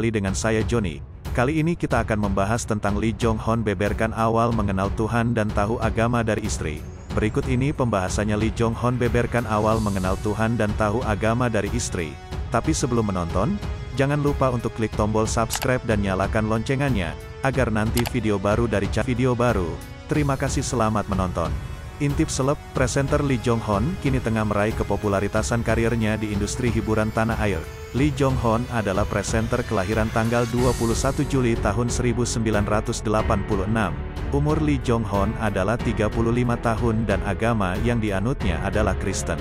Dengan saya Joni. Kali ini kita akan membahas tentang Lee Jong Hon beberkan awal mengenal Tuhan dan tahu agama dari istri. Berikut ini pembahasannya. Lee Jong Hon beberkan awal mengenal Tuhan dan tahu agama dari istri. Tapi sebelum menonton, jangan lupa untuk klik tombol subscribe dan nyalakan loncengannya, agar nanti video baru dari video baru. Terima kasih, selamat menonton. Intip seleb, presenter Lee Jong Hon kini tengah meraih kepopularitasan karirnya di industri hiburan tanah air. Lee Jong Hon adalah presenter kelahiran tanggal 21 Juli tahun 1986. Umur Lee Jong Hon adalah 35 tahun dan agama yang dianutnya adalah Kristen.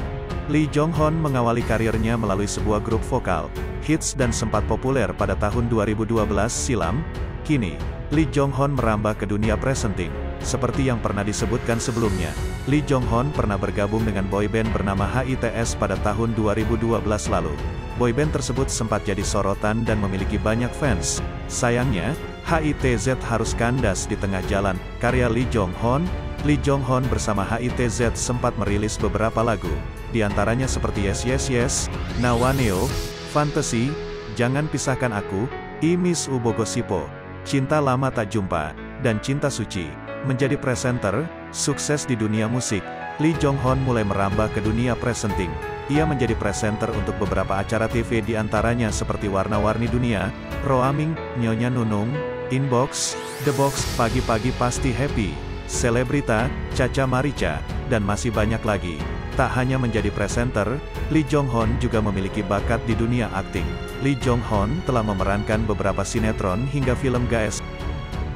Lee Jong Hon mengawali karirnya melalui sebuah grup vokal, hits dan sempat populer pada tahun 2012 silam. Kini, Lee Jong Hon merambah ke dunia presenting. Seperti yang pernah disebutkan sebelumnya, Lee Jong Hon pernah bergabung dengan boyband bernama HITS pada tahun 2012 lalu. Boyband tersebut sempat jadi sorotan dan memiliki banyak fans. Sayangnya, HITZ harus kandas di tengah jalan. Karya Lee Jong Hon bersama HITZ sempat merilis beberapa lagu, di antaranya seperti Yes Yes Yes, Nawaneo, Fantasy, Jangan Pisahkan Aku, I Miss U Bogosipo, Cinta Lama Tak Jumpa, dan Cinta Suci. Menjadi presenter, sukses di dunia musik, Lee Jong Hon mulai merambah ke dunia presenting. Ia menjadi presenter untuk beberapa acara TV di antaranya seperti Warna-Warni Dunia, Roaming, Nyonya Nunung, Inbox, The Box, Pagi-Pagi Pasti Happy, Selebrita, Caca Marica, dan masih banyak lagi. Tak hanya menjadi presenter, Lee Jong Hon juga memiliki bakat di dunia akting. Lee Jong Hon telah memerankan beberapa sinetron hingga film gaes.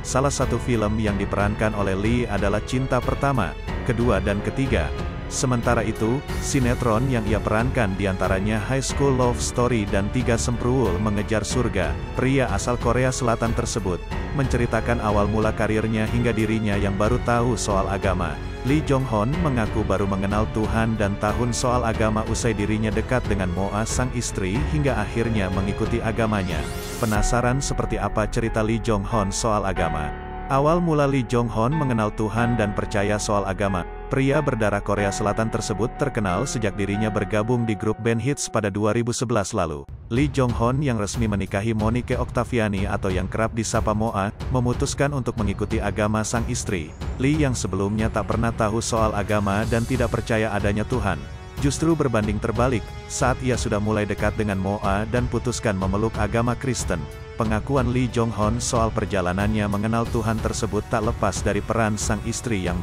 Salah satu film yang diperankan oleh Lee adalah Cinta Pertama, Kedua dan Ketiga. Sementara itu, sinetron yang ia perankan diantaranya High School Love Story dan Tiga Sempruwul Mengejar Surga. Pria asal Korea Selatan tersebut menceritakan awal mula karirnya hingga dirinya yang baru tahu soal agama. Lee Jong Hon mengaku baru mengenal Tuhan dan tahun soal agama usai dirinya dekat dengan Moa sang istri hingga akhirnya mengikuti agamanya. Penasaran seperti apa cerita Lee Jong Hon soal agama? Awal mula Lee Jong Hon mengenal Tuhan dan percaya soal agama. Pria berdarah Korea Selatan tersebut terkenal sejak dirinya bergabung di grup band hits pada 2011 lalu. Lee Jong Hon yang resmi menikahi Monique Octaviani atau yang kerap disapa Moa, memutuskan untuk mengikuti agama sang istri. Lee yang sebelumnya tak pernah tahu soal agama dan tidak percaya adanya Tuhan, justru berbanding terbalik, saat ia sudah mulai dekat dengan Moa dan putuskan memeluk agama Kristen. Pengakuan Lee Jong Hon soal perjalanannya mengenal Tuhan tersebut tak lepas dari peran sang istri yang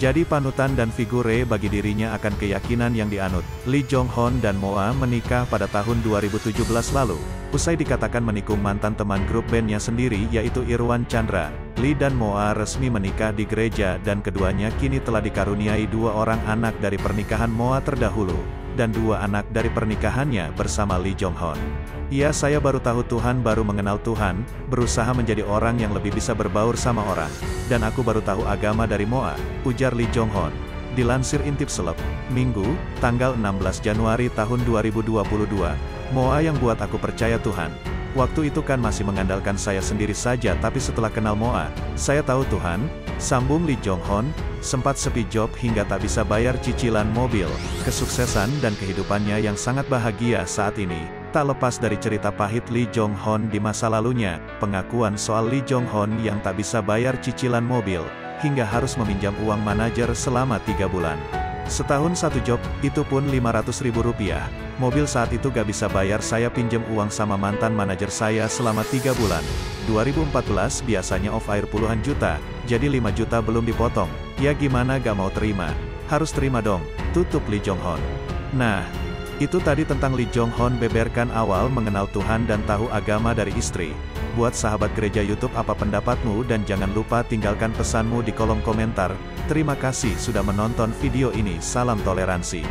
jadi panutan dan figure bagi dirinya akan keyakinan yang dianut. Lee Jong Hon dan Moa menikah pada tahun 2017 lalu. Usai dikatakan menikung mantan teman grup bandnya sendiri yaitu Irwan Chandra, Lee dan Moa resmi menikah di gereja dan keduanya kini telah dikaruniai 2 orang anak dari pernikahan Moa terdahulu, dan 2 anak dari pernikahannya bersama Lee Jong Hon. Saya baru tahu Tuhan, baru mengenal Tuhan, berusaha menjadi orang yang lebih bisa berbaur sama orang, dan aku baru tahu agama dari Moa, ujar Lee Jong Hon. Dilansir Intip Seleb, Minggu, tanggal 16 Januari tahun 2022, Moa yang buat aku percaya Tuhan. Waktu itu kan masih mengandalkan saya sendiri saja, tapi setelah kenal Moa, saya tahu Tuhan, sambung Lee Jong Hon. Sempat sepi job hingga tak bisa bayar cicilan mobil. Kesuksesan dan kehidupannya yang sangat bahagia saat ini tak lepas dari cerita pahit Lee Jong Hon di masa lalunya. Pengakuan soal Lee Jong Hon yang tak bisa bayar cicilan mobil, hingga harus meminjam uang manajer selama 3 bulan. Setahun 1 job, itu pun Rp500.000. Mobil saat itu gak bisa bayar, saya pinjam uang sama mantan manajer saya selama 3 bulan. 2014 biasanya off air puluhan juta, jadi 5 juta belum dipotong. Ya gimana gak mau terima? Harus terima dong, tutup Lee Jong Hon. Nah, itu tadi tentang Lee Jong Hon beberkan awal mengenal Tuhan dan tahu agama dari istri. Buat sahabat gereja YouTube, apa pendapatmu? Dan jangan lupa tinggalkan pesanmu di kolom komentar. Terima kasih sudah menonton video ini, salam toleransi.